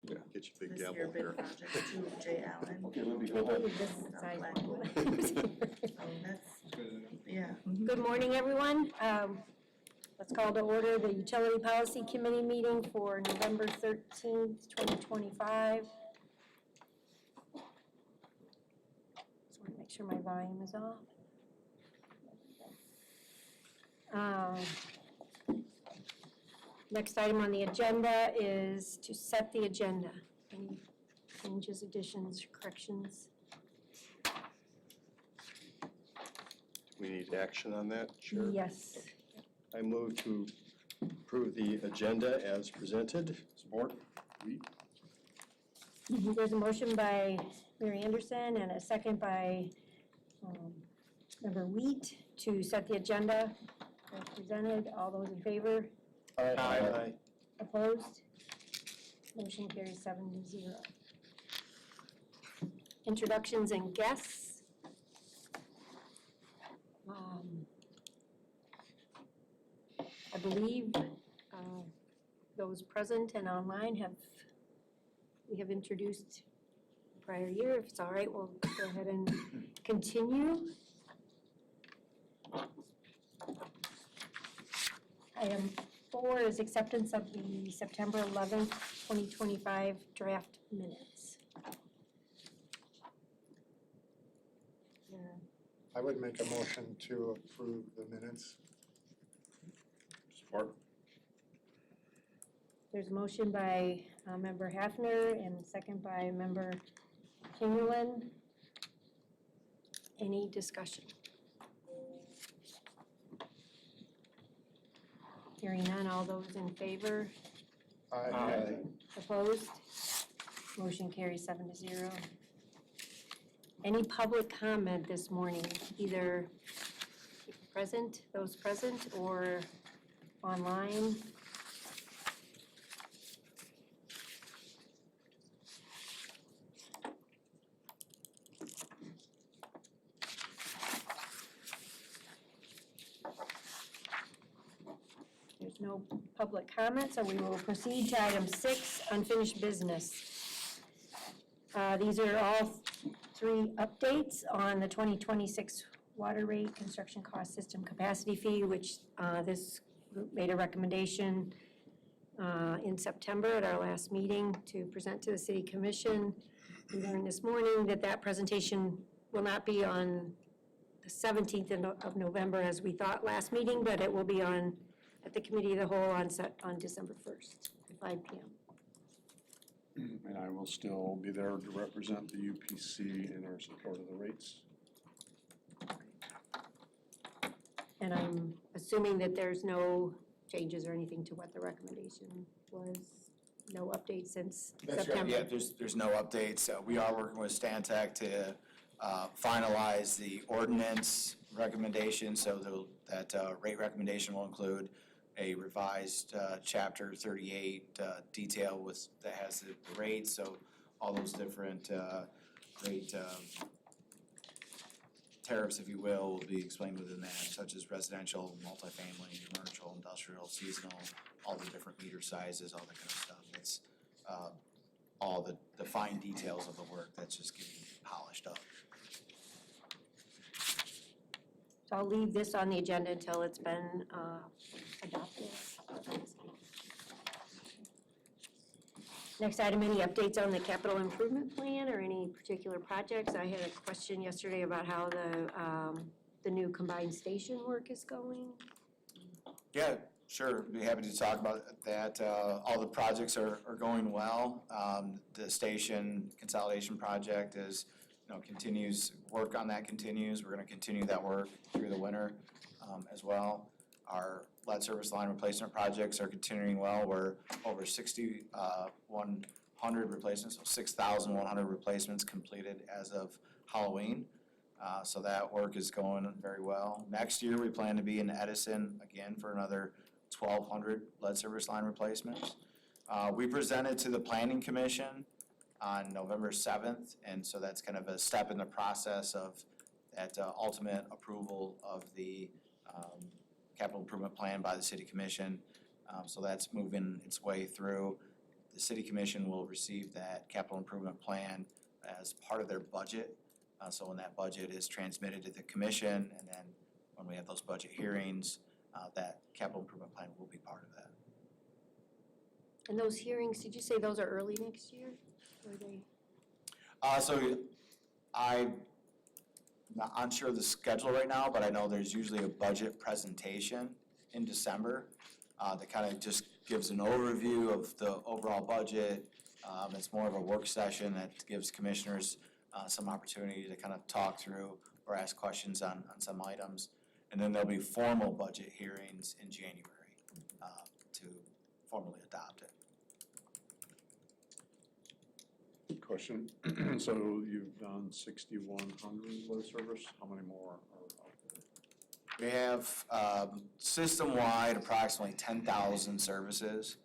Get your big This year gavel big here. project to J. Allen. Okay, let me They go gave you home. this size. So that's, yeah. Good morning, everyone. Let's call to order the Utility Policy Committee meeting for November 13th, 2025. Just want to make sure my volume is off. Next item on the agenda is to set the agenda. Any changes, additions, corrections? We need action on that, Chair? Yes. I move to approve the agenda as presented. Support? Reed? There's a motion by Mary Anderson and a second by Member Wheat to set the agenda as presented. All those in favor? Aye. Opposed? Motion carries 7-0. Introductions and guests. I believe those present and online we have introduced prior year. If it's all right, we'll go ahead and continue. Item 4 is acceptance of the September 11th, 2025 draft minutes. I would make a motion to approve the minutes. Support? There's a motion by Member Hafner and second by Member Kingerlin. Any discussion? Hearing none, all those in favor? Aye. Opposed? Motion carries 7-0. Any public comment this morning, either present, those present, or online? There's no public comment, so we will proceed to item 6, unfinished business. These are all 3 updates on the 2026 water rate construction cost system capacity fee, which this group made a recommendation in September at our last meeting to present to the City Commission. We learned this morning that that presentation will not be on the 17th of November as we thought last meeting, but it will be on at the Committee of the Whole on December 1st at 5 p.m. And I will still be there to represent the UPC in our support of the rates. And I'm assuming that there's no changes or anything to what the recommendation was? No updates since That's September? right, yeah, there's no updates. We are working with Stantec to finalize the ordinance recommendation, so that rate recommendation will include a revised chapter 38 detail that has the rates, so all those different rate tariffs, if you will be explained within that, such as residential, multifamily, commercial, industrial, seasonal, all the different meter sizes, all that kind of stuff. It's all the fine details of the work that's just getting polished up. So I'll leave this on the agenda until it's been adopted. Next item, any updates on the capital improvement plan or any particular projects? I had a question yesterday about how the new combined station work is going. Yeah, sure, be happy to talk about that. All the projects are going well. The station consolidation project is, continues, work on that continues. We're gonna continue that work through the winter as well. Our lead service line replacement projects are continuing well. We're over 6,100 replacements, so 6,100 replacements completed as of Halloween. So that work is going very well. Next year, we plan to be in Edison again for another 1,200 lead service line replacements. We presented to the Planning Commission on November 7th, and so that's kind of a step in the process of that ultimate approval of the capital improvement plan by the City Commission. So that's moving its way through. the city commission will receive that capital improvement plan as part of their budget. So when that budget is transmitted to the commission, and then when we have those budget hearings, that capital improvement plan will be part of that. And those hearings, did you say those are early next year? Or are they? So I'm not unsure of the schedule right now, but I know there's usually a budget presentation in December that kind of just gives an overview of the overall budget. It's more of a work session that gives commissioners some opportunity to kind of talk through or ask questions on some items. And then there'll be formal budget hearings in January to formally adopt it. Good question. So you've done 6,100 lead service, how many more are out there? We have system-wide approximately 10,000 services.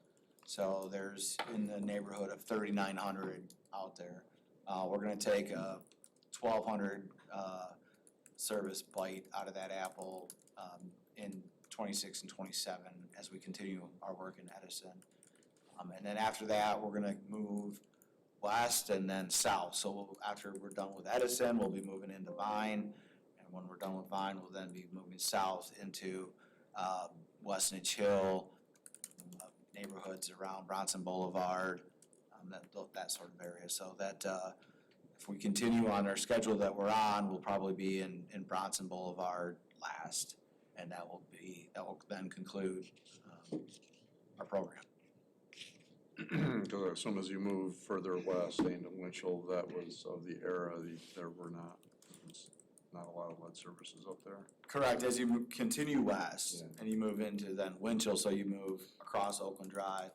So there's in the neighborhood of 3,900 out there. We're gonna take a 1,200 service bite out of that apple in 26 and 27 as we continue our work in Edison. And then after that, we're gonna move west and then south. So after we're done with Edison, we'll be moving into Vine. And when we're done with Vine, we'll then be moving south into Westnedge Hill, neighborhoods around Bronson Boulevard, that sort of area. So that if we continue on our schedule that we're on, we'll probably be in Bronson Boulevard last. And that will then conclude our program. Because as soon as you move further west into Winchell, that was of the era, there were not a lot of lead services up there. Correct, as you continue west Yeah. and you move into then Winchell, so you move across Oakland Drive.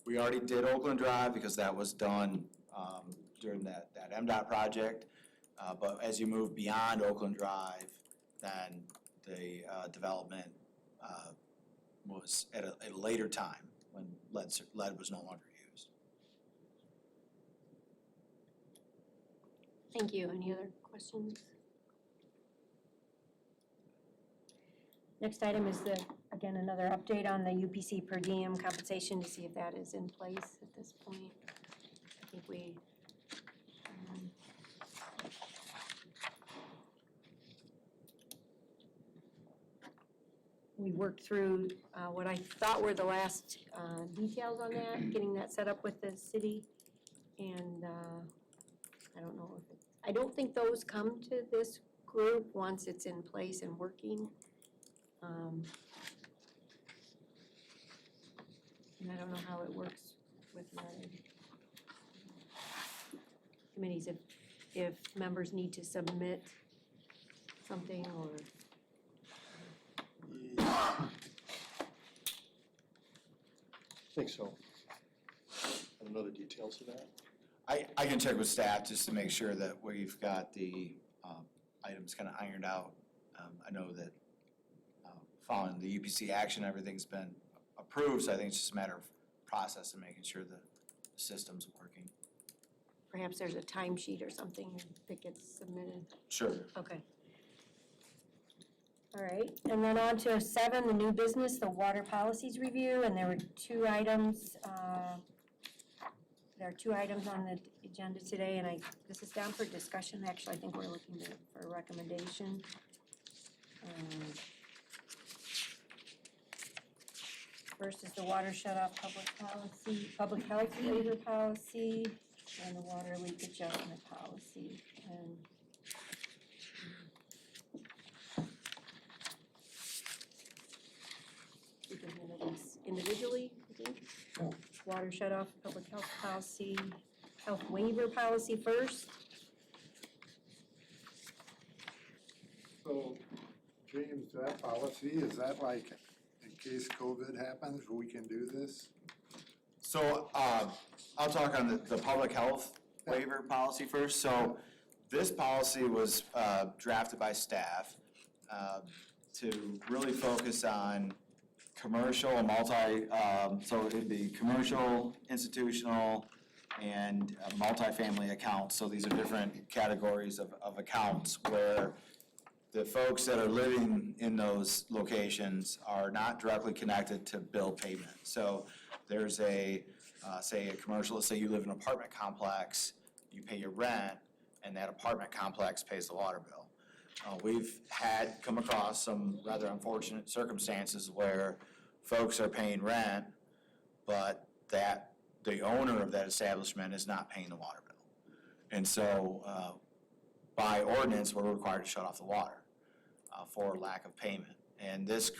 We already did Oakland Drive because that was done during that MDOT project. But as you move beyond Oakland Drive, then the development was at a later time when lead was no longer used. Thank you. Any other questions? Next item is again, another update on the UPC per diem compensation to see if that is in place at this point. I think we worked through what I thought were the last details on that, getting that set up with the city. And I don't know if I don't think those come to this group once it's in place and working. And I don't know how it works with my committees, if members need to submit something or. I think so. I don't know the details of that. I can check with staff just to make sure that we've got the items kind of ironed out. I know that following the UPC action, everything's been approved, so I think it's just a matter of process and making sure the system's working. Perhaps there's a timesheet or something that gets submitted. Sure. Okay. All right, and then on to 7, the new business, the water policies review, and there were 2 items. There are 2 items on the agenda today, and this is down for discussion. Actually, I think we're looking for a recommendation. First is the water shut-off public health waiver policy, and the water leak adjustment policy. And we can handle these individually, I think. Water shut-off public health policy, health waiver policy first. So, James, that policy, is that like, in case COVID happens, we can do this? So I'll talk on the public health waiver policy first. So this policy was drafted by staff to really focus on commercial and so it'd be commercial, institutional, and multifamily accounts. So these are different categories of accounts where the folks that are living in those locations are not directly connected to bill payment. So there's a say a commercial, let's say you live in an apartment complex, you pay your rent, and that apartment complex pays the water bill. We've come across some rather unfortunate circumstances where folks are paying rent, but that the owner of that establishment is not paying the water bill. And so, by ordinance, we're required to shut off the water for lack of payment. And this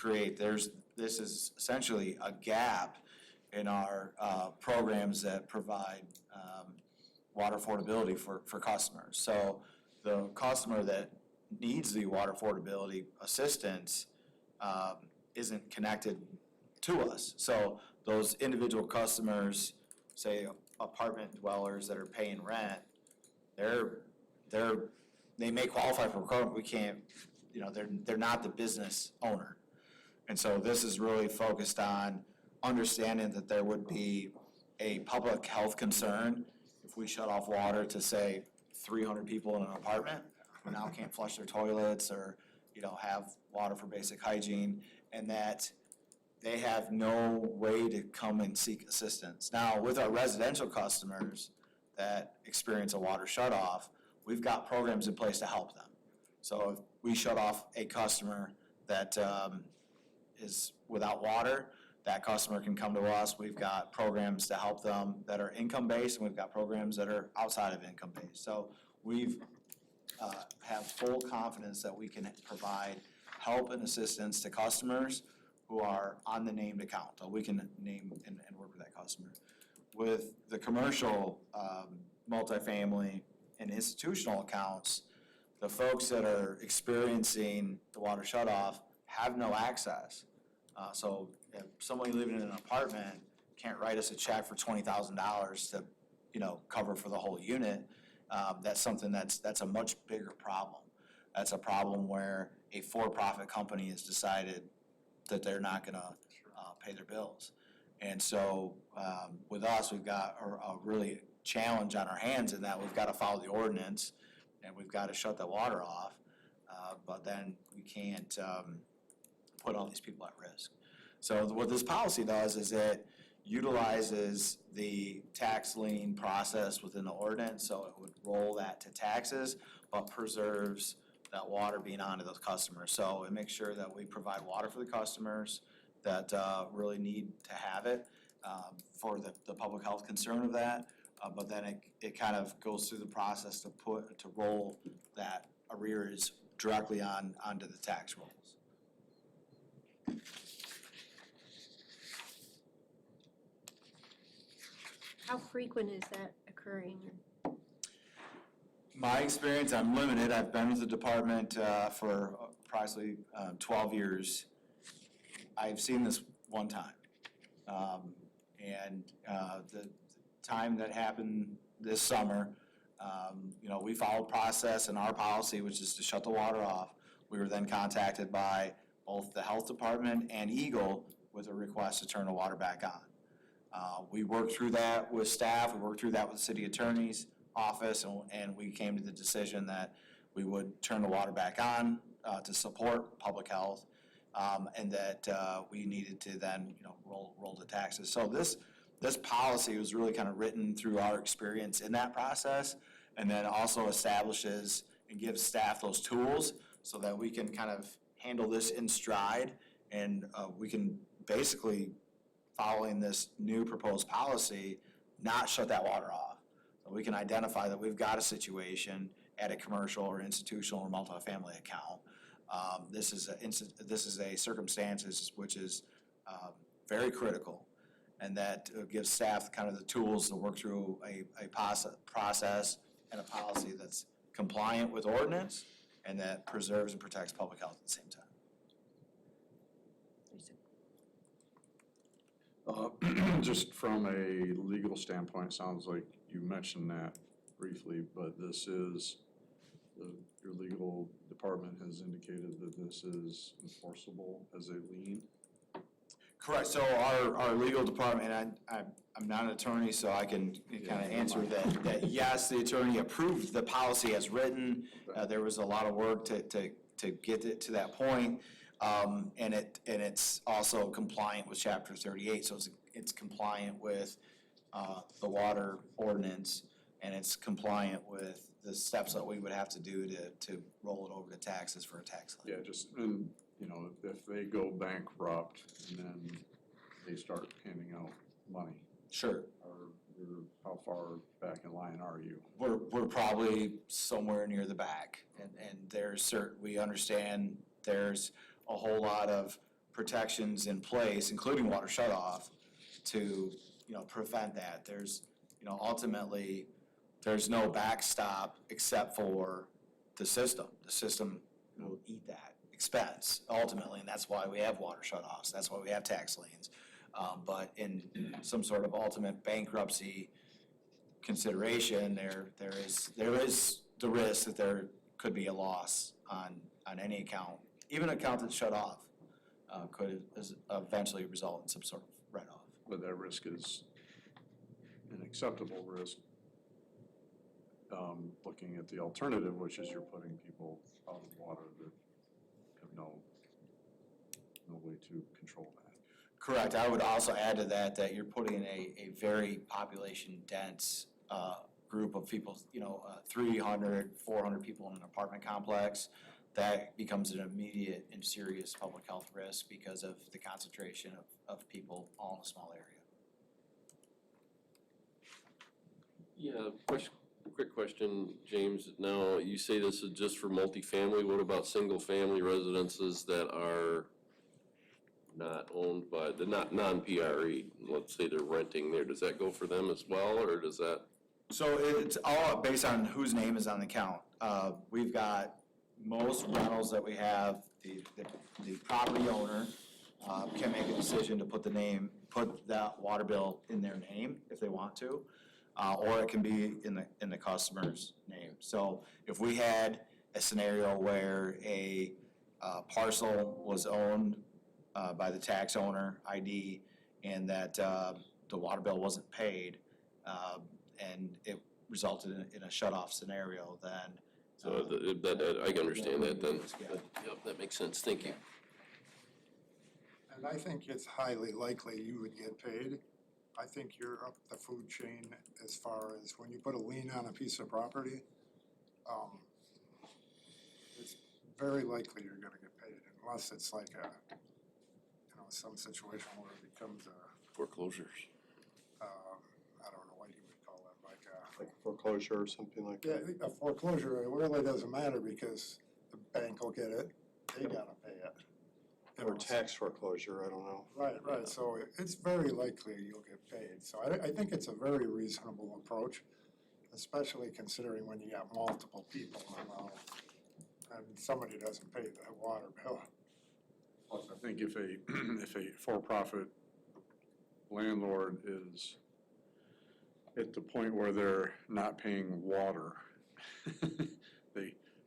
is essentially a gap in our programs that provide water affordability for customers. So the customer that needs the water affordability assistance isn't connected to us. So those individual customers, say apartment dwellers that are paying rent, they may qualify for a program. We can't, they're not the business owner. And so this is really focused on understanding that there would be a public health concern if we shut off water to, say, 300 people in an apartment who now can't flush their toilets or, have water for basic hygiene, and that they have no way to come and seek assistance. Now, with our residential customers that experience a water shutoff, we've got programs in place to help them. So if we shut off a customer that is without water, that customer can come to us. We've got programs to help them that are income-based, and we've got programs that are outside of income-based. So we've have full confidence that we can provide help and assistance to customers who are on the named account. So we can name and work with that customer. With the commercial, multifamily, and institutional accounts, the folks that are experiencing the water shutoff have no access. So if somebody living in an apartment can't write us a check for $20,000 to, cover for the whole unit, that's something that's a much bigger problem. That's a problem where a for-profit company has decided that they're not gonna pay their bills. And so with us, we've got a really challenge on our hands in that we've got to follow the ordinance and we've got to shut the water off, but then we can't put all these people at risk. So what this policy does is it utilizes the tax lien process within the ordinance, so it would roll that to taxes, but preserves that water being onto those customers. So it makes sure that we provide water for the customers that really need to have it for the public health concern of that, but then it kind of goes through the process to roll that arrears directly onto the tax rolls. How frequent is that occurring? My experience, I'm limited. I've been with the department for approximately 12 years. I've seen this one time. And the time that happened this summer, we followed process and our policy, which is to shut the water off. We were then contacted by both the health department and Eagle with a request to turn the water back on. We worked through that with staff, we worked through that with the city attorney's office, and we came to the decision that we would turn the water back on to support public health, and that we needed to then, roll the taxes. So this policy was really kind of written through our experience in that process, and then also establishes and gives staff those tools so that we can kind of handle this in stride, and we can basically, following this new proposed policy, not shut that water off. So we can identify that we've got a situation at a commercial or institutional or multifamily account. This is a circumstance which is very critical, and that gives staff kind of the tools to work through a process and a policy that's compliant with ordinance and that preserves and protects public health at the same time. Just from a legal standpoint, sounds like you mentioned that briefly, but this is, your legal department has indicated that this is enforceable as a lien? Correct. So our legal department, and I'm not an attorney, so I can kind of answer that yes, the attorney approved the policy as written. There was a lot of work to get it to that point. And it's also compliant with Chapter 38, so it's compliant with the water ordinance, and it's compliant with the steps that we would have to do to roll it over to taxes for a tax lien. Yeah, just, and, you know, if they go bankrupt and then they start handing out money, Sure. how far back in line are you? We're probably somewhere near the back, and there's we understand there's a whole lot of protections in place, including water shutoff, to, you know, prevent that. There's, you know, ultimately, there's no backstop except for the system. The system will eat that expense ultimately, and that's why we have water shutoffs, that's why we have tax liens. But in some sort of ultimate bankruptcy consideration, there is the risk that there could be a loss on any account, even an account that's shut off, could eventually result in some sort of write-off. But that risk is an acceptable risk. Looking at the alternative, which is you're putting people out of water that have no way to control that. Correct. I would also add to that you're putting a very population-dense group of people, you know, 300, 400 people in an apartment complex. That becomes an immediate and serious public health risk because of the concentration of people all in a small area. Yeah, quick question, James. Now, you say this is just for multifamily. What about single-family residences that are not owned by, they're not non-PRE? Let's say they're renting there. Does that go for them as well, or does that? So it's all based on whose name is on the account. We've got most rentals that we have, the property owner can make a decision to put that water bill in their name if they want to. Or it can be in the customer's name. So if we had a scenario where a parcel was owned by the tax owner ID and that the water bill wasn't paid and it resulted in a shut-off scenario, then. So I can understand that then. Yeah. Yep, that makes sense. Thank you. And I think it's highly likely you would get paid. I think you're up the food chain as far as when you put a lien on a piece of property, it's very likely you're gonna get paid unless it's like some situation where it becomes Foreclosures. I don't know what you would call it, Like foreclosure or something like that. a foreclosure. It really doesn't matter because the bank will get it, they gotta pay it. Or tax foreclosure, I don't know. Right, so it's very likely you'll get paid. So I think it's a very reasonable approach, especially considering when you got multiple people involved and somebody doesn't pay the water bill. Plus, I think if a for-profit landlord is at the point where they're not paying water,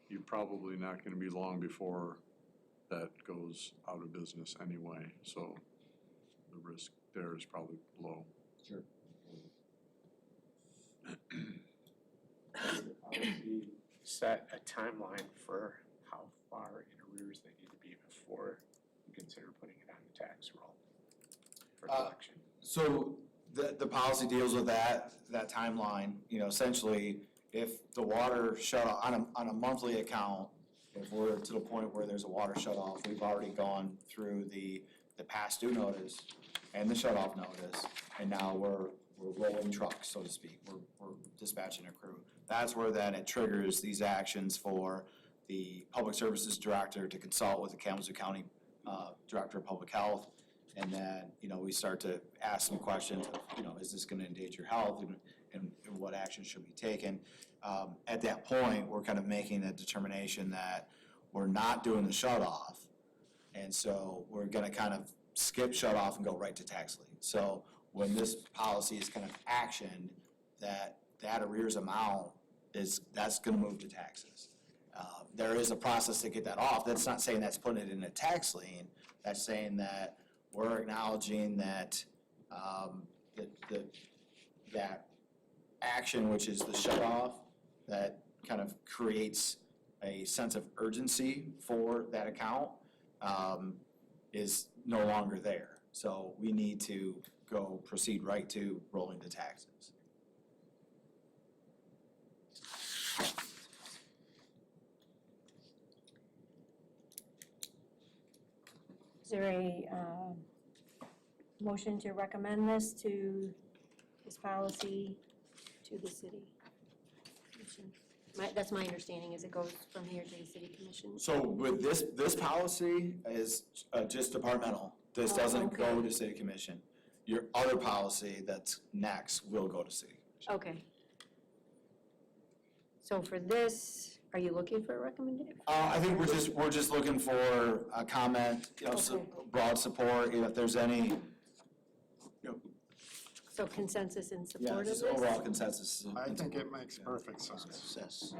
you're probably not gonna be long before that goes out of business anyway, so the risk there is probably low. Sure. Set a timeline for how far in arrears they need to be before you consider putting it on the tax roll for collection. So the policy deals with that timeline, you know, essentially, if the water shut off on a monthly account, if we're to the point where there's a water shut off, we've already gone through the past due notice and the shut off notice, and now we're rolling trucks, so to speak, we're dispatching a crew. That's where then it triggers these actions for the Public Services Director to consult with the Kalamazoo County Director of Public Health. And then, you know, we start to ask some questions of, you know, is this gonna endanger health and what action should be taken? At that point, we're kind of making a determination that we're not doing the shut off. And so we're gonna kind of skip shut off and go right to tax lien. So when this policy is kind of actioned, that arrears amount that's gonna move to taxes. There is a process to get that off. That's not saying that's putting it in a tax lien. That's saying that we're acknowledging that that action, which is the shut off, that kind of creates a sense of urgency for that account, is no longer there. So we need to proceed right to rolling the taxes. Is there a motion to recommend this policy to the city commission? That's my understanding, is it goes from here to the city commission. So with this policy is just departmental. This Oh, doesn't go okay. to city commission. Your other policy that's next will go to city commission. Okay. So for this, are you looking for a recommendation? I think we're just looking for a comment, Okay. broad support, if there's any, So consensus in yeah, support of just this? overall consensus. I think it makes perfect sense. Success.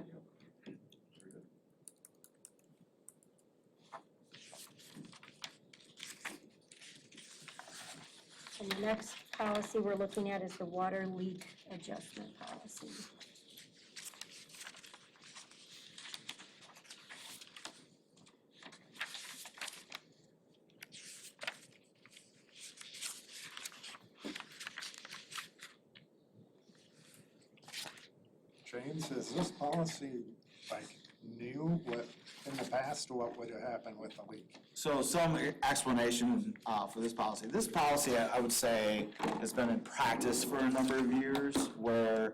And the next policy we're looking at is the water leak adjustment policy. James, is this policy like new? What, in the past, what would have happened with the leak? So some explanation for this policy. This policy, I would say, has been in practice for a number of years where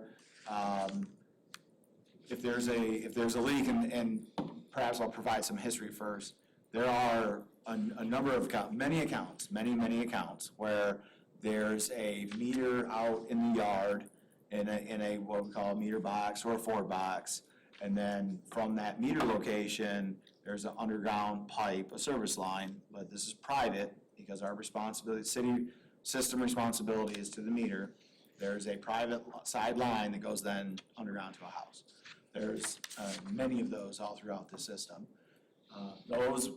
if there's a leak, and perhaps I'll provide some history first, there are a number of many accounts where there's a meter out in the yard in a what we call a meter box or a Ford box, and then from that meter location, there's an underground pipe, a service line, but this is private because our responsibility, city system responsibility is to the meter. There's a private side line that goes then underground to a house. There's many of those all throughout the system. Those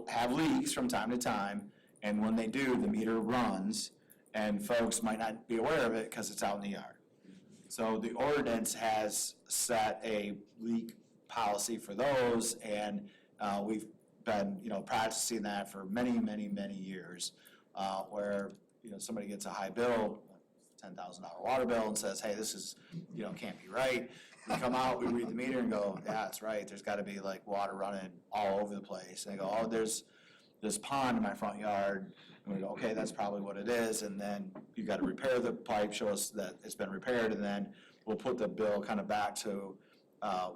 have leaks from time to time, and when they do, the meter runs, and folks might not be aware of it because it's out in the yard. So the ordinance has set a leak policy for those, and we've been, practicing that for many, many, many years, where, somebody gets a high bill, $10,000 water bill, and says, hey, this is, can't be right. We come out, we read the meter and go, yeah, it's right, there's gotta be like water running all over the place. And they go, oh, there's this pond in my front yard. And we go, okay, that's probably what it is, and then you gotta repair the pipe, show us that it's been repaired, and then we'll put the bill kind of back to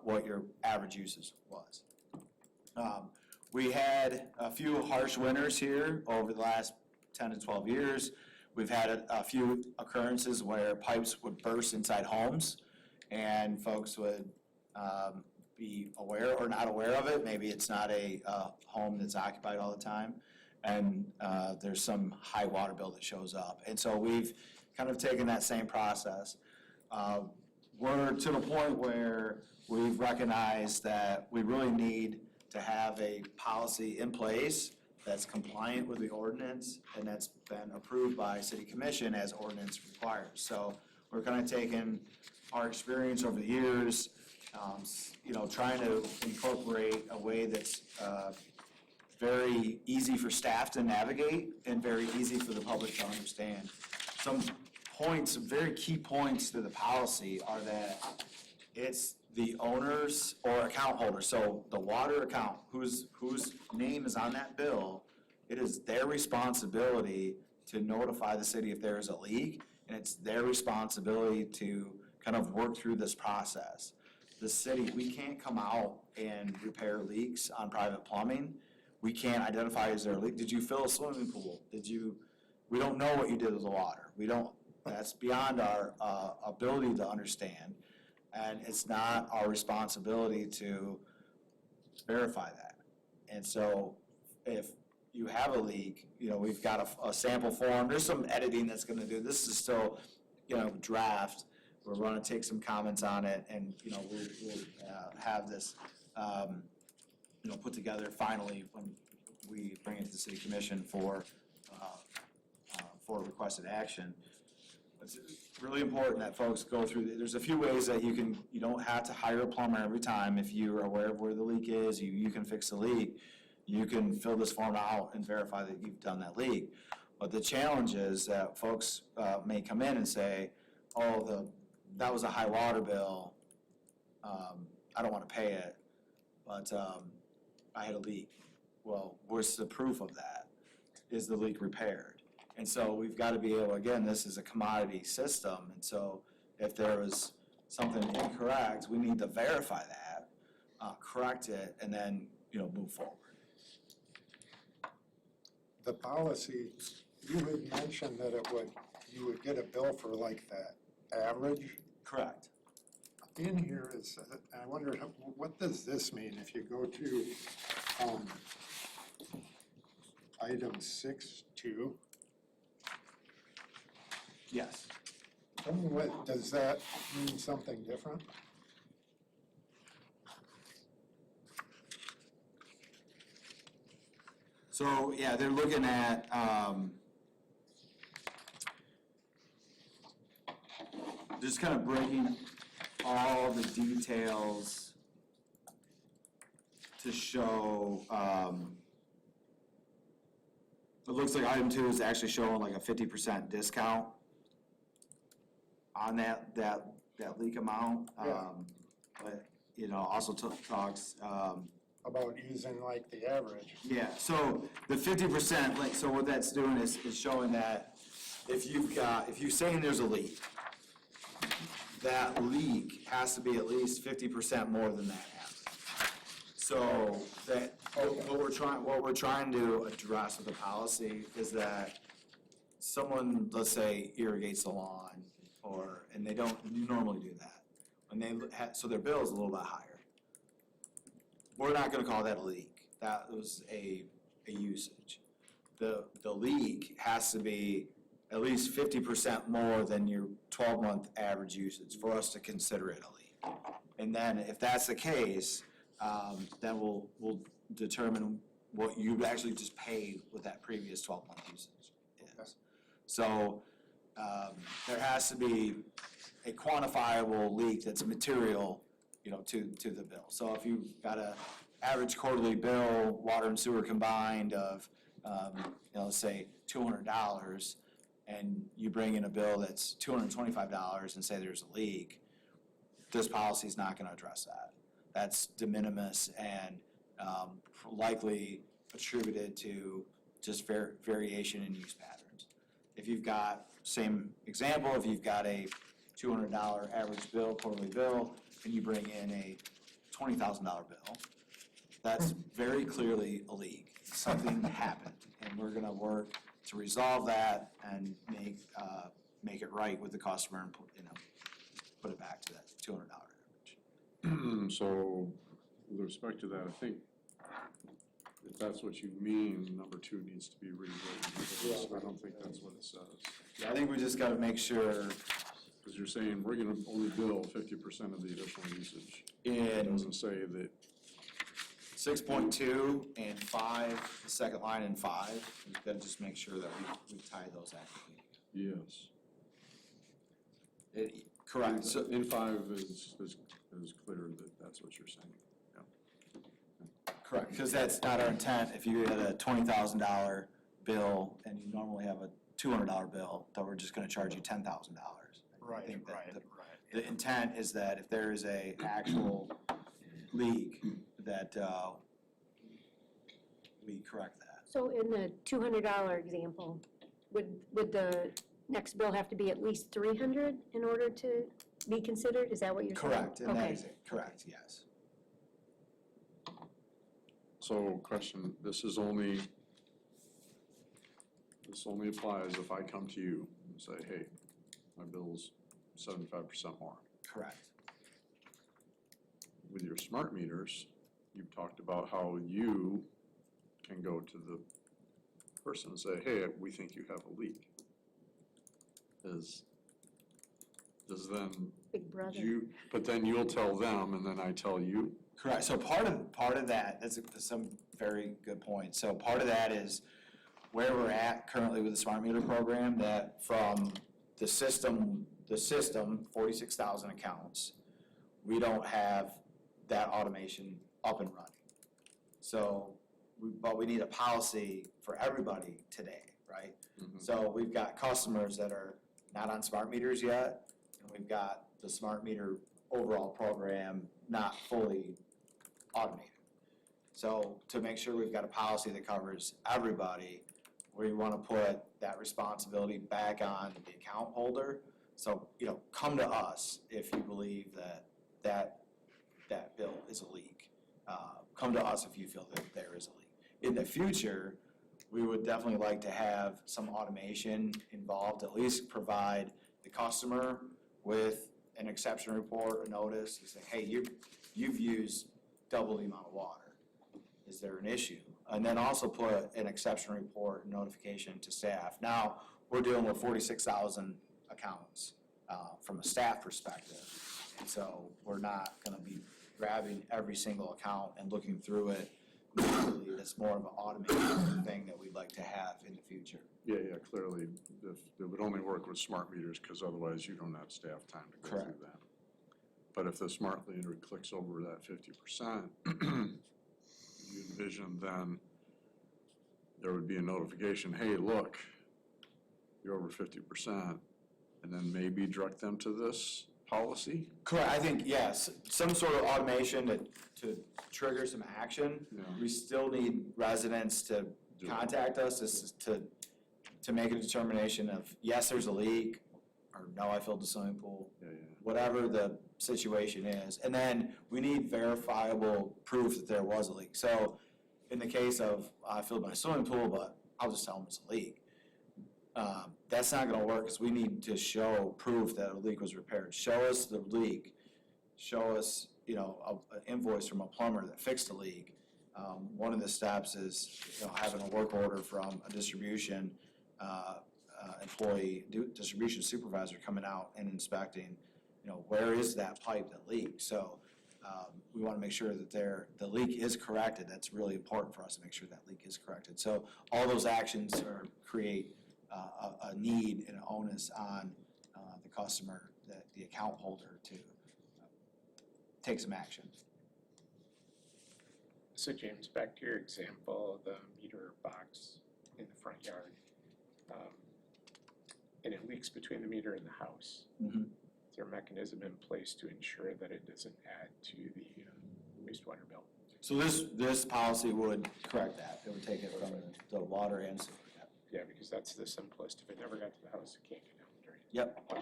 what your average usage was. We had a few harsh winters here over the last 10 to 12 years. We've had a few occurrences where pipes would burst inside homes, and folks would be aware or not aware of it. Maybe it's not a home that's occupied all the time, and there's some high water bill that shows up. And so we've kind of taken that same process. We're to the point where we've recognized that we really need to have a policy in place that's compliant with the ordinance and that's been approved by City Commission as ordinance requires. So we're kind of taking our experience over the years, trying to incorporate a way that's very easy for staff to navigate and very easy for the public to understand. Some points, very key points to the policy are that it's the owners or account holders, so the water account, whose name is on that bill, it is their responsibility to notify the city if there is a leak, and it's their responsibility to kind of work through this process. The city, we can't come out and repair leaks on private plumbing. We can't identify, is there a leak? Did you fill a swimming pool? We don't know what you did with the water. That's beyond our ability to understand. And it's not our responsibility to verify that. And so if you have a leak, we've got a sample form. There's some editing that's gonna do. This is still, draft. We're gonna take some comments on it and, we'll have this, put together finally when we bring it to the City Commission for requested action. It's really important that folks go through, there's a few ways that you don't have to hire a plumber every time. If you're aware of where the leak is, you can fix the leak. You can fill this form out and verify that you've done that leak. But the challenge is that folks may come in and say, oh, that was a high water bill, I don't want to pay it, but I had a leak. Well, where's the proof of that? Is the leak repaired? And so we've got to be able, again, this is a commodity system, and so if there was something incorrect, we need to verify that, correct it, and then, move forward. The policy, you had mentioned that you would get a bill for like that average. Correct. In here, I wonder, what does this mean? If you go to item 6.2, Yes. what, does that mean something different? So, yeah, they're looking at, just kind of breaking all the details to show, it looks like item 2 is actually showing like a 50% discount on that leak amount. Yeah. But, also talks, About using like the average. yeah, so the 50%, like, so what that's doing is showing that if you're saying there's a leak, that leak has to be at least 50% more than that happens. So that, what we're trying to address with the policy is that someone, let's say, irrigates the lawn, and they don't normally do that. So their bill is a little bit higher. We're not gonna call that a leak. That was a usage. The leak has to be at least 50% more than your 12-month average usage for us to consider it a leak. And then if that's the case, then we'll determine what you actually just paid with that previous 12-month usage is. So there has to be a quantifiable leak that's material, to the bill. So if you've got a average quarterly bill, water and sewer combined of, let's say $200, and you bring in a bill that's $225 and say there's a leak, this policy is not going to address that. That's de minimis and likely attributed to just variation in use patterns. If you've got, same example, if you've got a $200 average bill, quarterly bill, and you bring in a $20,000 bill, that's very clearly a leak. Something happened, and we're gonna work to resolve that and make it right with the customer and put it back to that $200 average. So with respect to that, I think if that's what you mean, number 2 needs to be rewritten, because I don't think that's what it says. Yeah, I think we just gotta make sure Because you're saying we're gonna only bill 50% of the additional usage. It in doesn't say that, 6.2 and 5, the second line in 5, we've gotta just make sure that we tie those accurately. yes. Correct, so, In 5 is clear that that's what you're saying. correct, because that's not our intent. If you had a $20,000 bill and you normally have a $200 bill, then we're just gonna charge you $10,000. I think that the intent is that if there is a actual leak, that we correct that. So in the $200 example, would the next bill have to be at least 300 in order to be considered? Is that what you're saying? Correct, and that Okay. is it, correct, yes. So question, this only applies if I come to you and say, hey, my bill's 75% more. Correct. With your smart meters, you've talked about how you can go to the person and say, hey, we think you have a leak. Does then Big brother. but then you'll tell them and then I tell you? Correct, so part of that, that's some very good point. So part of that is where we're at currently with the smart meter program, that from the system, 46,000 accounts, we don't have that automation up and running. So, but we need a policy for everybody today, right? Mhm. So we've got customers that are not on smart meters yet, and we've got the smart meter overall program not fully automated. So to make sure we've got a policy that covers everybody, we want to put that responsibility back on the account holder. So, come to us if you believe that bill is a leak. Come to us if you feel that there is a leak. In the future, we would definitely like to have some automation involved, at least provide the customer with an exception report, a notice, and say, hey, you've used double the amount of water. Is there an issue? And then also put an exception report notification to staff. Now, we're dealing with 46,000 accounts from a staff perspective. And so we're not gonna be grabbing every single account and looking through it manually. It's more of an automated thing that we'd like to have in the future. Yeah, clearly, it would only work with smart meters, because otherwise you don't have staff time to go through Correct. that. But if the smart meter clicks over that 50%, you envision then there would be a notification, hey, look, you're over 50%, and then maybe direct them to this policy? Correct, I think, yes, some sort of automation to trigger some action. Yeah. We still need residents to Do it. contact us to make a determination of, yes, there's a leak, or no, I filled the swimming pool, Yeah. whatever the situation is. And then we need verifiable proof that there was a leak. So in the case of, I filled my swimming pool, but I'll just tell them it's a leak. That's not gonna work, because we need to show proof that a leak was repaired. Show us the leak, show us, an invoice from a plumber that fixed the leak. One of the steps is, having a work order from a distribution employee, distribution supervisor coming out and inspecting, where is that pipe that leaked? So we want to make sure that the leak is corrected. That's really important for us to make sure that leak is corrected. So all those actions create a need and an onus on the customer, the account holder, to take some action. So James, back to your example, the meter box in the front yard. And it leaks between the meter and the house. Mhm. Is there a mechanism in place to ensure that it doesn't add to the wastewater bill? So this policy would correct that. It would take it from the water and sewer. Yeah, because that's the simplest. If it never got to the house, it can't get down the drain. Yep.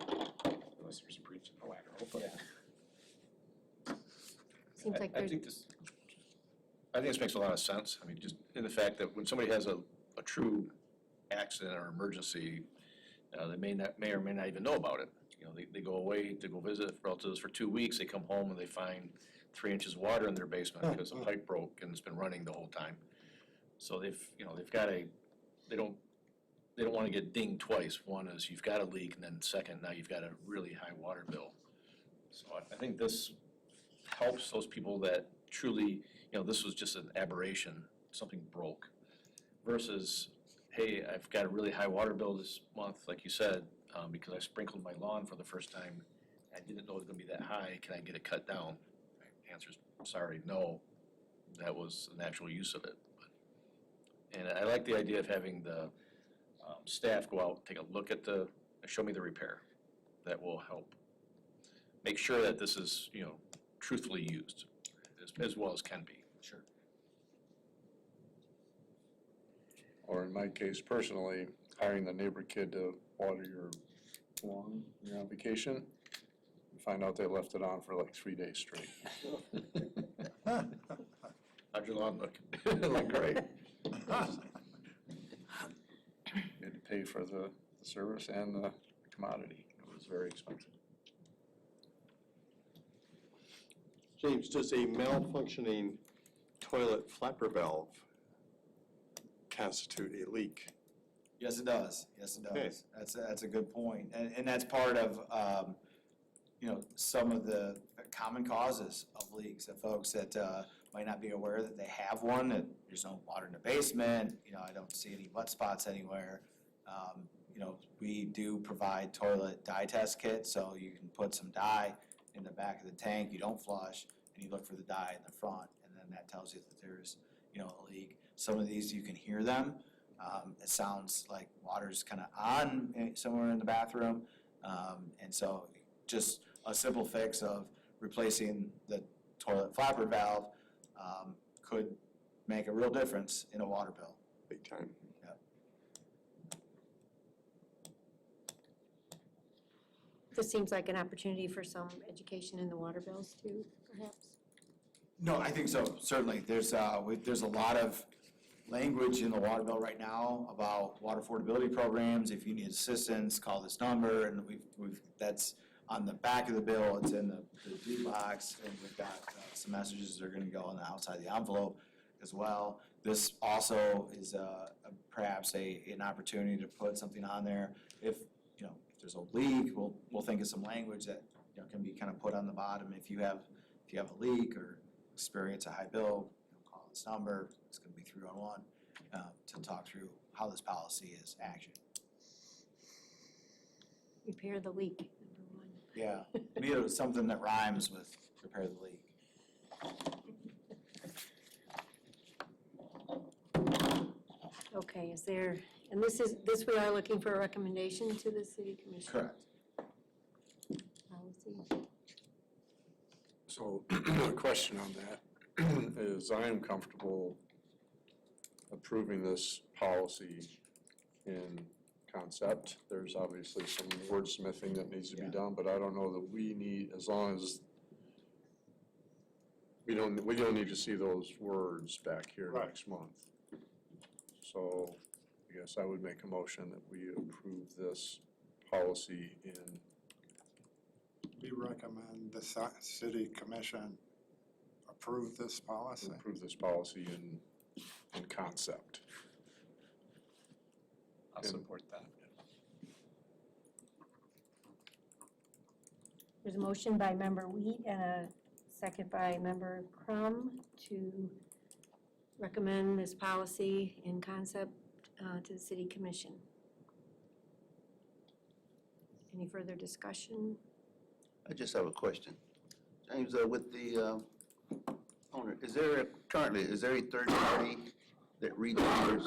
Unless there's a breach in the lateral, but. Yeah. Seems like I there's, think this makes a lot of sense. I mean, just in the fact that when somebody has a true accident or emergency, they may or may not even know about it. They go away to go visit relatives for 2 weeks, they come home and they find 3 inches of water in their basement because a pipe broke and it's been running the whole time. So they've got they don't want to get dinged twice. One is you've got a leak, and then second, now you've got a really high water bill. So I think this helps those people that truly, this was just an aberration, something broke, versus, hey, I've got a really high water bill this month, like you said, because I sprinkled my lawn for the first time. I didn't know it was gonna be that high. Can I get it cut down? Answer's, sorry, no. That was the natural use of it. And I like the idea of having the staff go out, take a look at show me the repair. That will help make sure that this is, truthfully used as well as can be. Sure. Or in my case personally, hiring the neighbor kid to water your lawn when you're on vacation, you find out they left it on for like 3 days straight. How'd your lawn look? Look great. You had to pay for the service and the commodity. It was very expensive. James, does a malfunctioning toilet flapper valve constitute a leak? Yes, it does. Yes, it Okay. does. That's a good point. And that's part of, some of the common causes of leaks, that folks that might not be aware that they have one, that there's no water in the basement, I don't see any wet spots anywhere. We do provide toilet dye test kits, so you can put some dye in the back of the tank, you don't flush, and you look for the dye in the front, and then that tells you that there's, a leak. Some of these you can hear them. It sounds like water's kind of on somewhere in the bathroom. And so just a simple fix of replacing the toilet flapper valve could make a real difference in a water bill. Big time. This seems like an opportunity for some education in the water bills too, perhaps. No, I think so, certainly. There's a lot of language in the water bill right now about water affordability programs. If you need assistance, call this number, and that's on the back of the bill, it's in the D box, and we've got some messages that are gonna go on the outside of the envelope as well. This also is perhaps an opportunity to put something on there. If there's a leak, we'll think of some language that can be kind of put on the bottom. If you have a leak or experience a high bill, call this number. It's going to be 311 to talk through how this policy is actioned. Repair the leak, number one. Yeah, we need something that rhymes with repair the leak. Okay, and this we are looking for a recommendation to the city commission? Correct. Policy. So, a question on that is I am comfortable approving this policy in concept. There's obviously some wordsmithing that needs to be done, but I don't know that we need, as long as we don't need to see those words back here Right. next month. So I guess I would make a motion that we approve this policy in, We recommend the city commission approve this policy. in concept. I'll support that. There's a motion by member Wheat and a second by member Crum to recommend this policy in concept to the city commission. Any further discussion? I just have a question. James, with the owner, is there a third party that reads meters?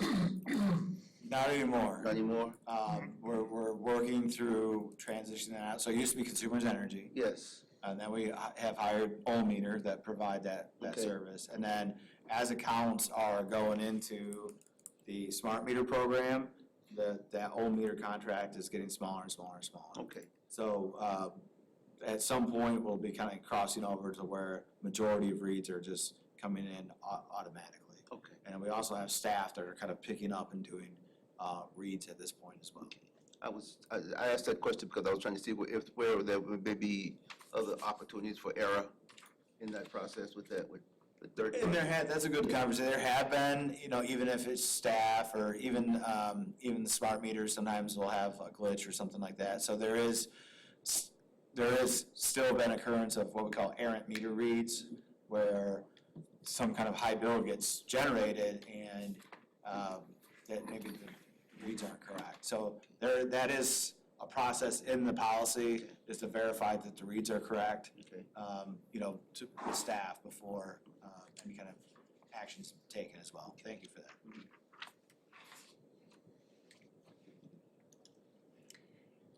Not anymore. Not anymore? We're working through transitioning that out. So it used to be Consumers Energy. Yes. And then we have hired Meter that provide that Okay. service. And then as accounts are going into the smart meter program, that Meter contract is getting smaller and smaller and smaller. Okay. So at some point, we'll be kind of crossing over to where majority of reads are just coming in automatically. Okay. And we also have staff that are kind of picking up and doing reads at this point as well. I asked that question because I was trying to see where there may be other opportunities for error in that process with the third And party. that's a good conversation. There have been, even if it's staff or even the smart meters, sometimes we'll have a glitch or something like that. So there is still been occurrence of what we call errant meter reads, where some kind of high bill gets generated and that maybe the reads aren't correct. So that is a process in the policy, is to verify that the reads are correct, Okay. to the staff before any kind of actions taken as well. Thank you for that.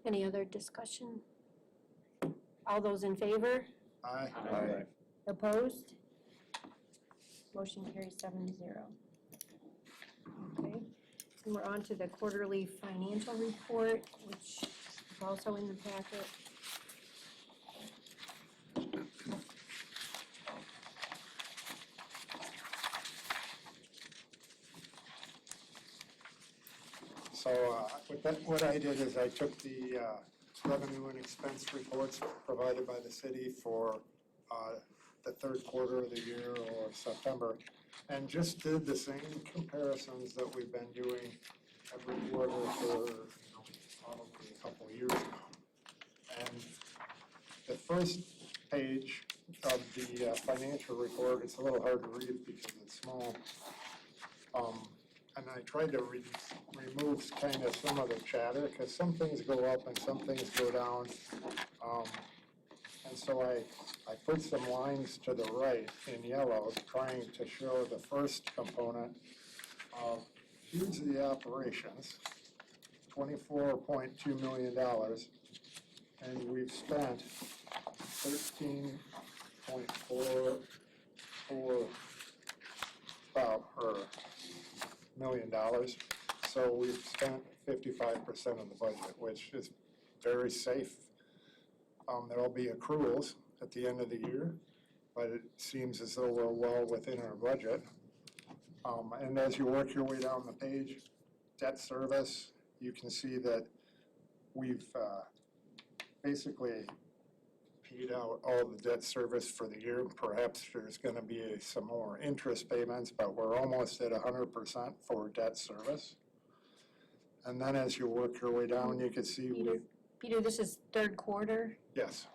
Any other discussion? All those in favor? Aye. Aye. Opposed? Motion carries 7-0. Okay, and we're on to the quarterly financial report, which is also in the packet. So what I did is I took the revenue and expense reports provided by the city for the third quarter of the year or September, and just did the same comparisons that we've been doing every quarter for probably a couple of years now. And the first page of the financial report, it's a little hard to read because it's small. And I tried to remove kind of some of the chatter, because some things go up and some things go down. And so I put some lines to the right in yellow, trying to show the first component of here's the operations, $24.2 million, and we've spent $13.44 million. So we've spent 55% of the budget, which is very safe. There'll be accruals at the end of the year, but it seems as though we're well within our budget. And as you work your way down the page, debt service, you can see that we've basically paid out all the debt service for the year. Perhaps there's gonna be some more interest payments, but we're almost at 100% for debt service. And then as you work your way down, you can see, Peter, this is third quarter, yes,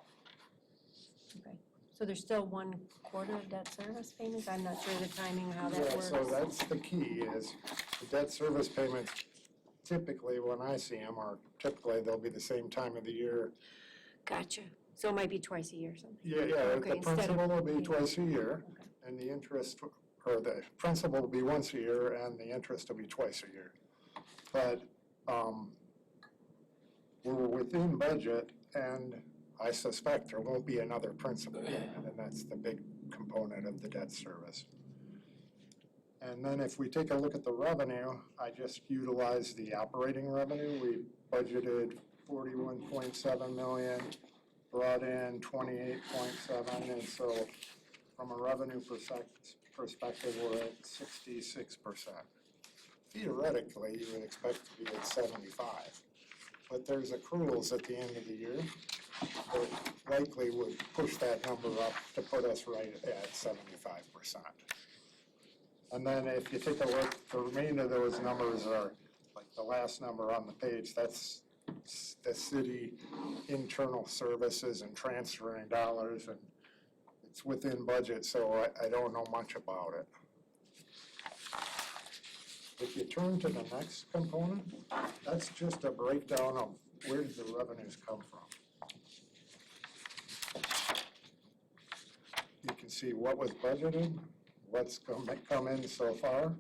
okay. So there's still 1 quarter of debt service payments? I'm not sure the timing, how that yeah, works. so that's the key, is the debt service payments, typically when I see them, are typically they'll be the same time of the year. Gotcha. So it might be twice a year or something? Yeah, Okay, the instead of- principal will be twice a year, Okay. and the interest, or the principal will be once a year, and the interest will be twice a year. But, we're within budget, and I suspect there won't be another principal payment, and that's the big component of the debt service. And then if we take a look at the revenue, I just utilized the operating revenue. We budgeted 41.7 million, brought in 28.7, and so from a revenue perspective, we're at 66%. Theoretically, you would expect to be at 75, but there's accruals at the end of the year that likely would push that number up to put us right at 75%. And then if you take a look, the remainder of those numbers are, like the last number on the page, that's the city internal services and transferring dollars, and it's within budget, so I don't know much about it. If you turn to the next component, that's just a breakdown of where did the revenues come from. You can see what was budgeted, what's come in so far,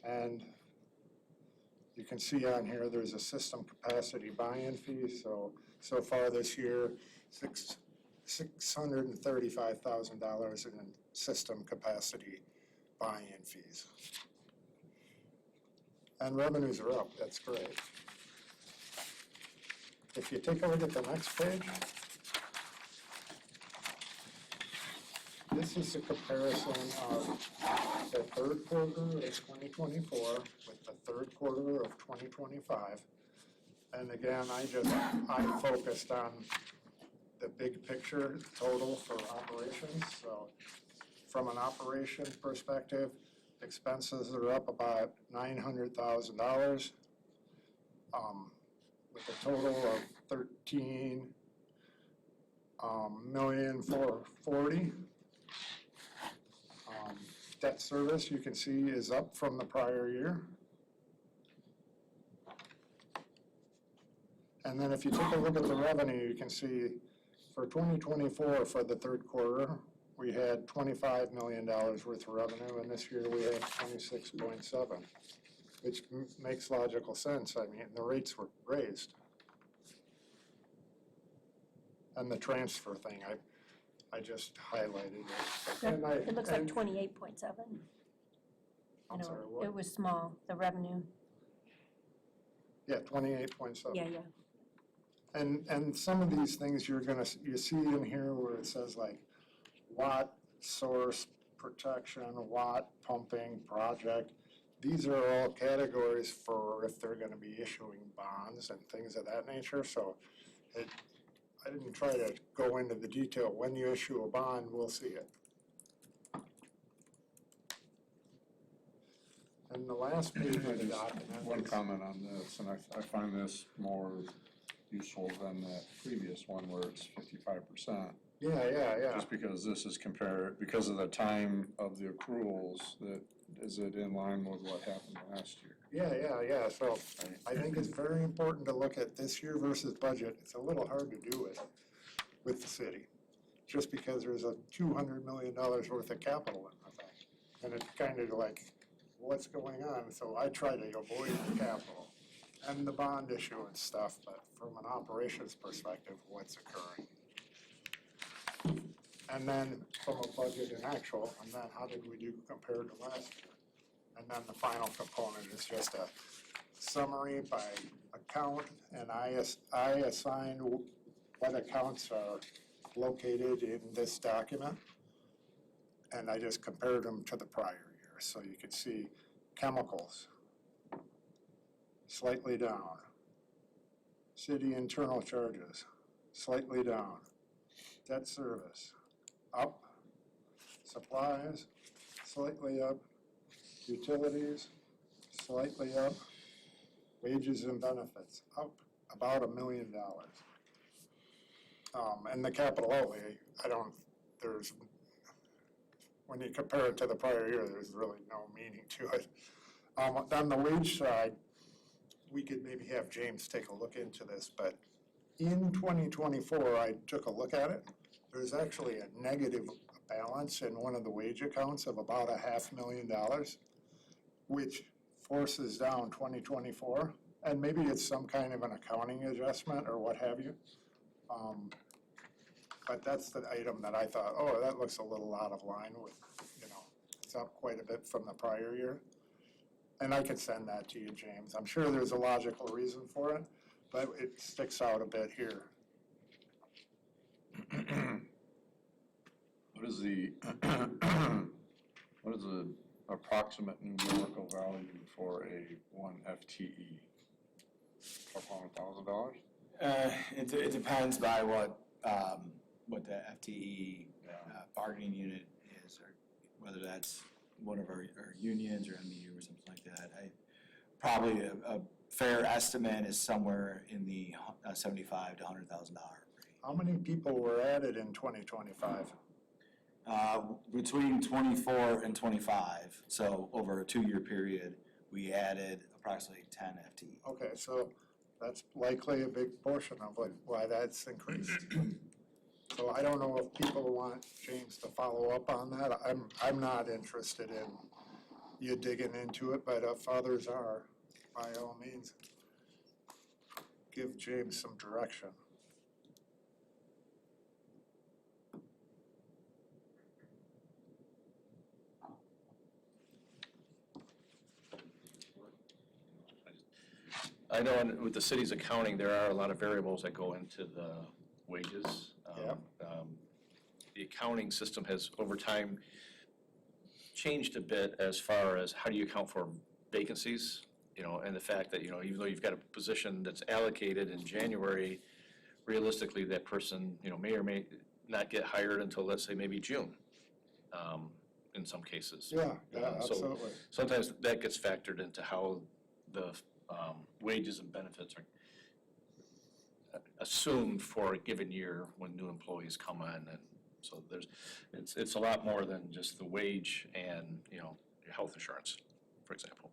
and you can see on here there's a system capacity buy-in fee. So far this year, $635,000 in system capacity buy-in fees. And revenues are up, that's great. If you take a look at the next page, this is a comparison of the third quarter of 2024 with the third quarter of 2025. And again, I focused on the big picture total for operations. So from an operation perspective, expenses are up about $900,000 with a total of $13,440,000. Debt service, you can see, is up from the prior year. And then if you take a look at the revenue, you can see for 2024, for the third quarter, we had $25 million worth of revenue, and this year we had 26.7, which makes logical sense. I mean, the rates were raised. And the transfer thing, I just highlighted it. And It looks like 28.7. I'm sorry, what? It was small, the revenue. Yeah, 28.7. Yeah. And some of these things you see in here where it says like watt source protection, watt pumping project. These are all categories for if they're gonna be issuing bonds and things of that nature. So I didn't try to go into the detail. When you issue a bond, we'll see it. And the last page of the document. One comment on this, and I find this more useful than that previous one where it's 55%. Yeah. Just because this is because of the time of the accruals, is it in line with what happened last year? Yeah. So I think it's very important to look at this year versus budget. It's a little hard to do it with the city, just because there's a $200 million worth of capital in the thing. And it's kind of like, what's going on? So I try to avoid the capital and the bond issue and stuff, but from an operations perspective, what's occurring? And then from a budget and actual, and then how did we do compared to last year? And then the final component is just a summary by account, and I assign what accounts are located in this document. And I just compared them to the prior year, so you can see chemicals, slightly down. City internal charges, slightly down. Debt service, up. Supplies, slightly up. Utilities, slightly up. Wages and benefits, up about $1 million. And the capital outlay, when you compare it to the prior year, there's really no meaning to it. On the wage side, we could maybe have James take a look into this, but in 2024, I took a look at it. There's actually a negative balance in one of the wage accounts of about $500,000, which forces down 2024. And maybe it's some kind of an accounting adjustment or what have you. But that's the item that I thought, oh, that looks a little out of line with, it's up quite a bit from the prior year. And I could send that to you, James. I'm sure there's a logical reason for it, but it sticks out a bit here. What is the approximate numerical value for a 1 FTE? $200,000? It depends by what the FTE bargaining unit is, or whether that's one of our unions or MU or something like that. Probably a fair estimate is somewhere in the $75,000 to $100,000 range. How many people were added in 2025? Between 24 and 25, so over a 2-year period, we added approximately 10 FTE. Okay, so that's likely a big portion of why that's increased. So I don't know if people want James to follow up on that. I'm not interested in you digging into it, but if others are, by all means, give James some direction. I know with the city's accounting, there are a lot of variables that go into the wages. Yeah. The accounting system has, over time, changed a bit as far as how do you account for vacancies, and the fact that, even though you've got a position that's allocated in January, realistically, that person, may or may not get hired until, let's say, maybe June, in some cases. Yeah, So absolutely. sometimes that gets factored into how the wages and benefits are assumed for a given year when new employees come in, and so it's a lot more than just the wage and, your health insurance, for example.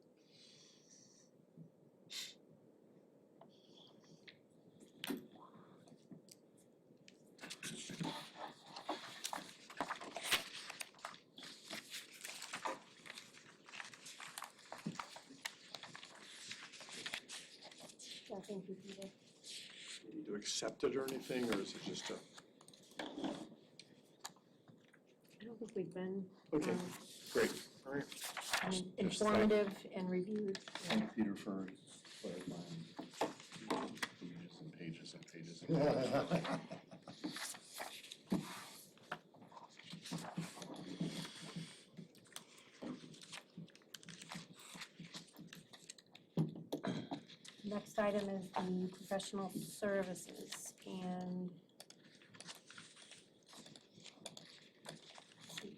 Yeah, thank you, Peter. Do you need to accept it or anything, or is it just a? I don't think we've been Okay, great, all right. informative and reviewed. Thank Peter for clarifying pages and pages and pages. Next item is the professional services, and let's see.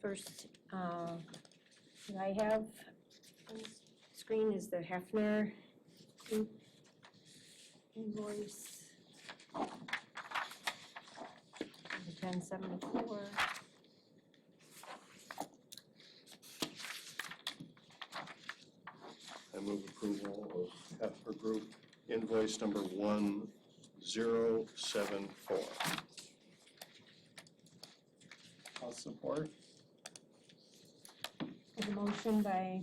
First, that I have on the screen is the Hefner Group invoice. The 1074. I move approval of Hefner Group invoice number 1074. I'll support. There's a motion by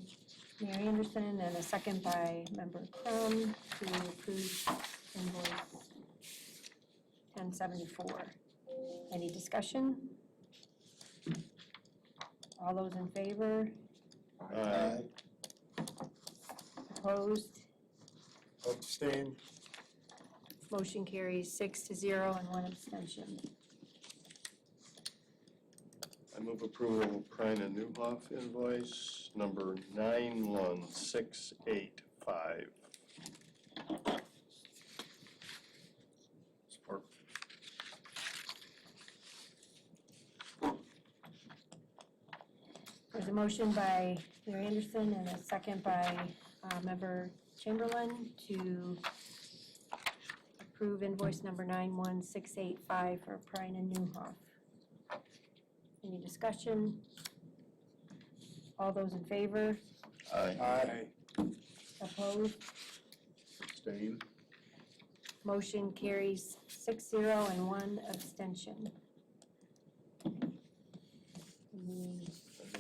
Mayor Anderson and a second by Member Crum to approve invoice 1074. Any discussion? All those in favor? Aye. Opposed? Abstain. Motion carries 6-0 and 1 abstention. I move approval of Prine and Newhoff invoice number 91685. Support. There's a motion by Mayor Anderson and a second by Member Chamberlain to approve invoice number 91685 for Prine and Newhoff. Any discussion? All those in favor? Aye. Opposed? Abstain. Motion carries 6-0 and 1 abstention. I move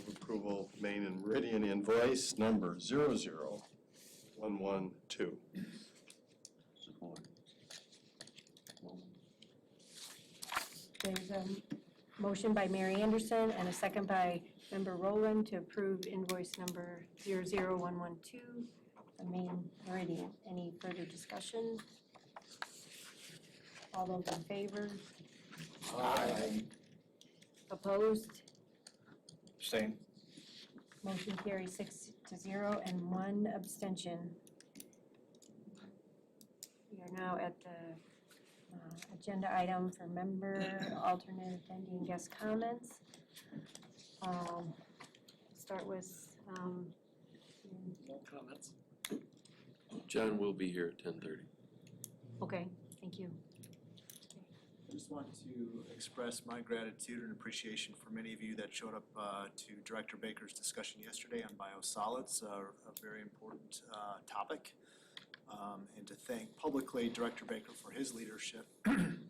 approval of Main and Meridian invoice number 00112. Support. There's a motion by Mary Anderson and a second by Member Rowland to approve invoice number 00112, the Main Meridian. Any further discussion? All those in favor? Aye. Opposed? Abstain. Motion carries 6-0 and 1 abstention. We are now at the agenda item for member, alternate, attendee, and guest comments. Start with, No comments. John will be here at 10:30. okay, thank you. I just want to express my gratitude and appreciation for many of you that showed up to Director Baker's discussion yesterday on biosolids, a very important topic. And to thank publicly Director Baker for his leadership in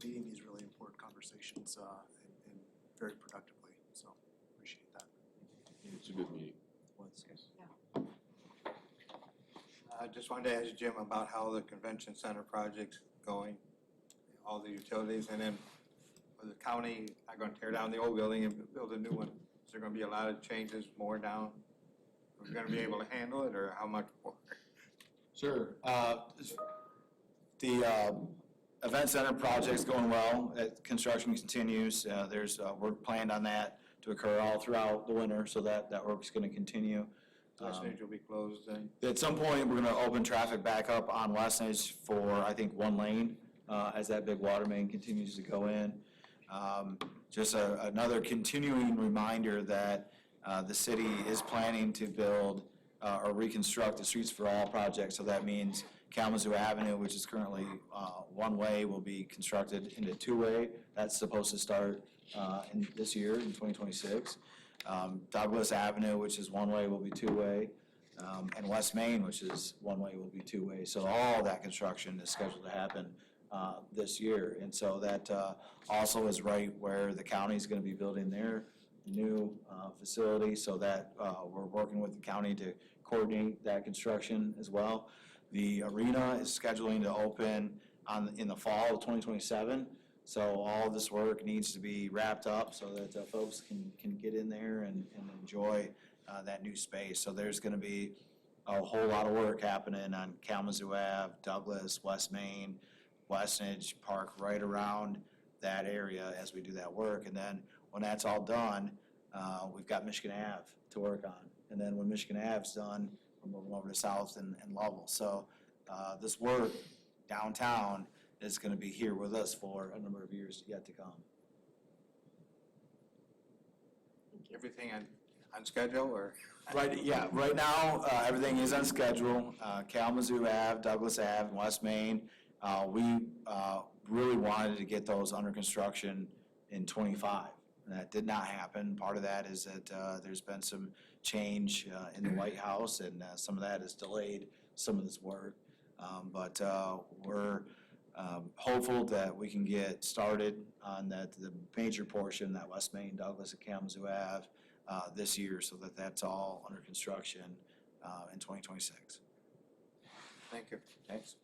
leading these really important conversations and very productively. So appreciate that. It's a good meeting. I just wanted to ask Jim about how the convention center project's going, all the utilities, and then for the county, I'm gonna tear down the old building and build a new one. Is there gonna be a lot of changes, more down? Are we gonna be able to handle it, or how much more? Sure. The event center project's going well. Construction continues. There's work planned on that to occur all throughout the winter, so that work's going to continue. Westnedge will be closed then? At some point, we're going to open traffic back up on Westnedge for, I think, one lane as that big water main continues to go in. Just another continuing reminder that the city is planning to build or reconstruct the Streets for All project. So that means Kalamazoo Avenue, which is currently one-way, will be constructed into two-way. That's supposed to start in this year, in 2026. Douglas Avenue, which is one-way, will be two-way. And West Main, which is one-way, will be two-way. So all that construction is scheduled to happen this year. And so that also is right where the county's going to be building their new facility, so that we're working with the county to coordinate that construction as well. The arena is scheduling to open in the fall of 2027. So all this work needs to be wrapped up so that folks can get in there and enjoy that new space. So there's going to be a whole lot of work happening on Kalamazoo Ave, Douglas, West Main, Westnedge Park, right around that area as we do that work. And then when that's all done, we've got Michigan Ave to work on. And then when Michigan Ave's done, we're moving over to South and Lovell. So this work downtown is going to be here with us for a number of years yet to come. Everything on schedule, or? Right, yeah, right now, everything is on schedule. Kalamazoo Ave, Douglas Ave, and West Main. We really wanted to get those under construction in '25. That did not happen. Part of that is that there's been some change in the White House, and some of that has delayed some of this work. But we're hopeful that we can get started on the major portion, that West Main, Douglas, and Kalamazoo Ave, this year, so that that's all under construction in 2026. Thank you. Thanks.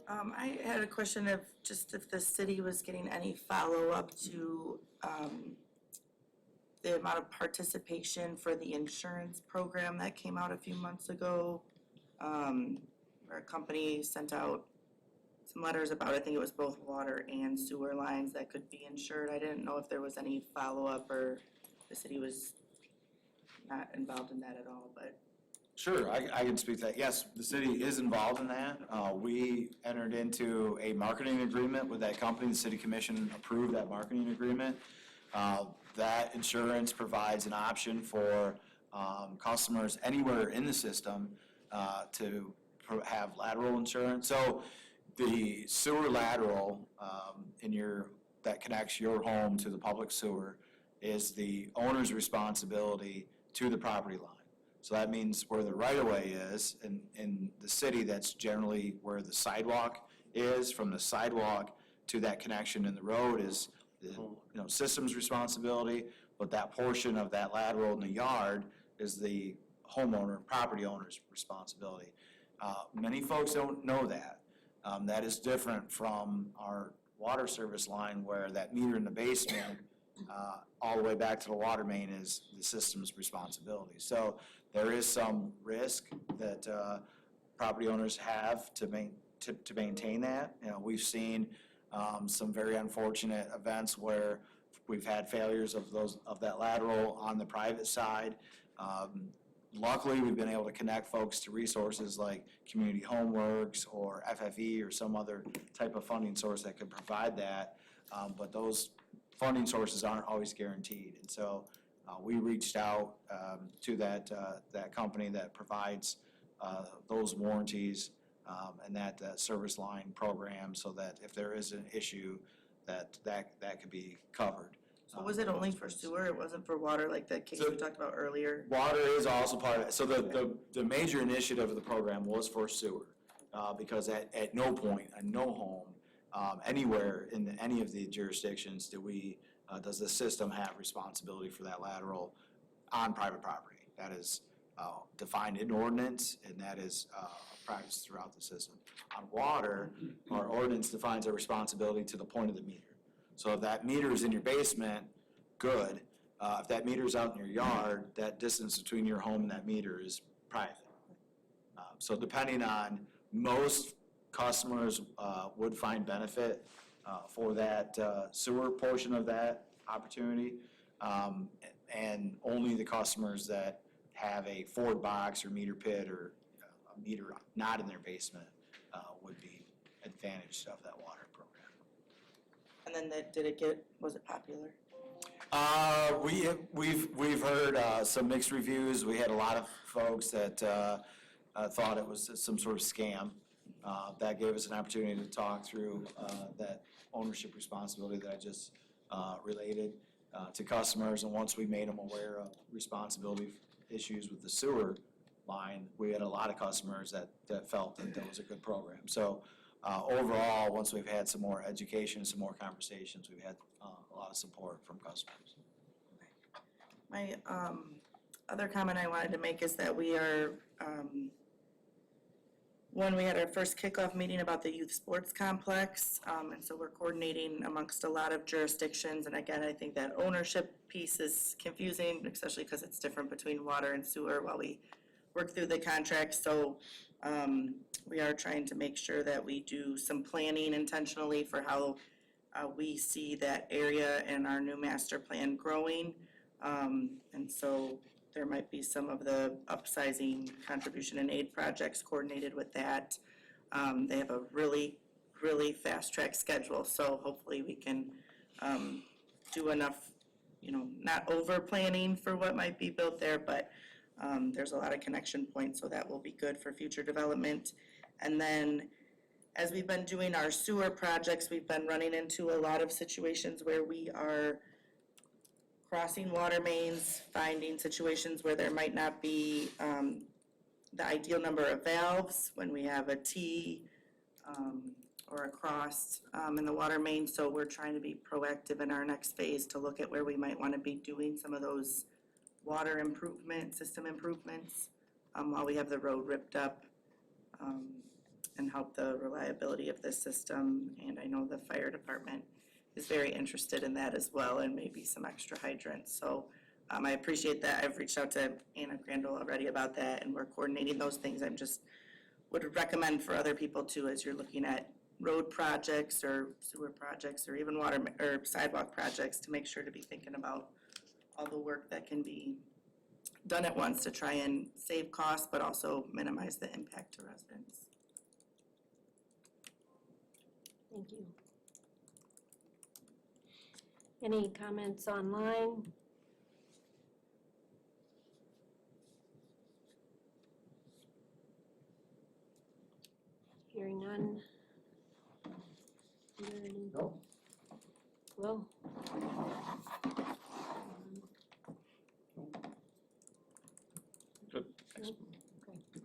I had a question of just if the city was getting any follow-up to, the amount of participation for the insurance program that came out a few months ago. Where a company sent out some letters about, I think it was both water and sewer lines that could be insured. I didn't know if there was any follow-up or the city was not involved in that at all, but. Sure, I can speak to that. Yes, the city is involved in that. We entered into a marketing agreement with that company. The city commission approved that marketing agreement. That insurance provides an option for customers anywhere in the system to have lateral insurance. So the sewer lateral that connects your home to the public sewer is the owner's responsibility to the property line. So that means where the right-of-way is, in the city, that's generally where the sidewalk is. From the sidewalk to that connection in the road is the system's responsibility, but that portion of that lateral in the yard is the homeowner, property owner's responsibility. Many folks don't know that. That is different from our water service line, where that meter in the basement all the way back to the water main is the system's responsibility. So there is some risk that property owners have to maintain that. We've seen some very unfortunate events where we've had failures of that lateral on the private side. Luckily, we've been able to connect folks to resources like Community Homeworks or FFE or some other type of funding source that could provide that. But those funding sources aren't always guaranteed. And so we reached out to that company that provides those warranties and that service line program, so that if there is an issue, that could be covered. So was it only for sewer? It wasn't for water, like the case we talked about earlier? Water is also part of it. So the major initiative of the program was for sewer, because at no point, at no home, anywhere in any of the jurisdictions does the system have responsibility for that lateral on private property. That is defined in ordinance, and that is practiced throughout the system. On water, our ordinance defines a responsibility to the point of the meter. So if that meter is in your basement, good. If that meter is out in your yard, that distance between your home and that meter is private. So depending on, most customers would find benefit for that sewer portion of that opportunity, and only the customers that have a Ford box or meter pit or a meter not in their basement would be advantaged of that water program. And then was it popular? We've heard some mixed reviews. We had a lot of folks that thought it was some sort of scam. That gave us an opportunity to talk through that ownership responsibility that I just related to customers. And once we made them aware of responsibility issues with the sewer line, we had a lot of customers that felt that was a good program. So overall, once we've had some more education, some more conversations, we've had a lot of support from customers. My other comment I wanted to make is that we are, we had our first kickoff meeting about the youth sports complex, and so we're coordinating amongst a lot of jurisdictions. And again, I think that ownership piece is confusing, especially because it's different between water and sewer while we work through the contract. So we are trying to make sure that we do some planning intentionally for how we see that area and our new master plan growing. And so there might be some of the upsizing contribution and aid projects coordinated with that. They have a really, really fast track schedule, so hopefully we can do enough, not over planning for what might be built there, but there's a lot of connection points, so that will be good for future development. And then as we've been doing our sewer projects, we've been running into a lot of situations where we are crossing water mains, finding situations where there might not be the ideal number of valves when we have a T or across in the water main, so we're trying to be proactive in our next phase to look at where we might want to be doing some of those water improvement, system improvements, while we have the road ripped up, and help the reliability of this system. And I know the fire department is very interested in that as well, and maybe some extra hydrants. So I appreciate that. I've reached out to Anna Crandall already about that, and we're coordinating those things. I'm just would recommend for other people too, as you're looking at road projects or sewer projects or even water or sidewalk projects, to make sure to be thinking about all the work that can be done at once to try and save costs, but also minimize the impact to residents. Thank you. Any comments online? Hearing none. No? Will? Good, thanks. Okay.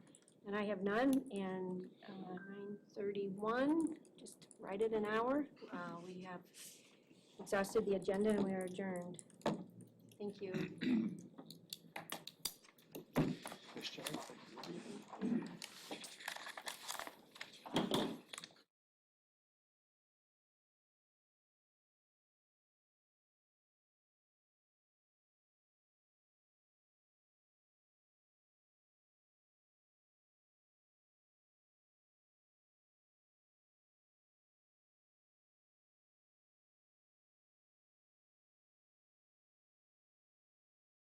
And I have none, and 9:31, just right at an hour. We have exhausted the agenda and we are adjourned. Thank you.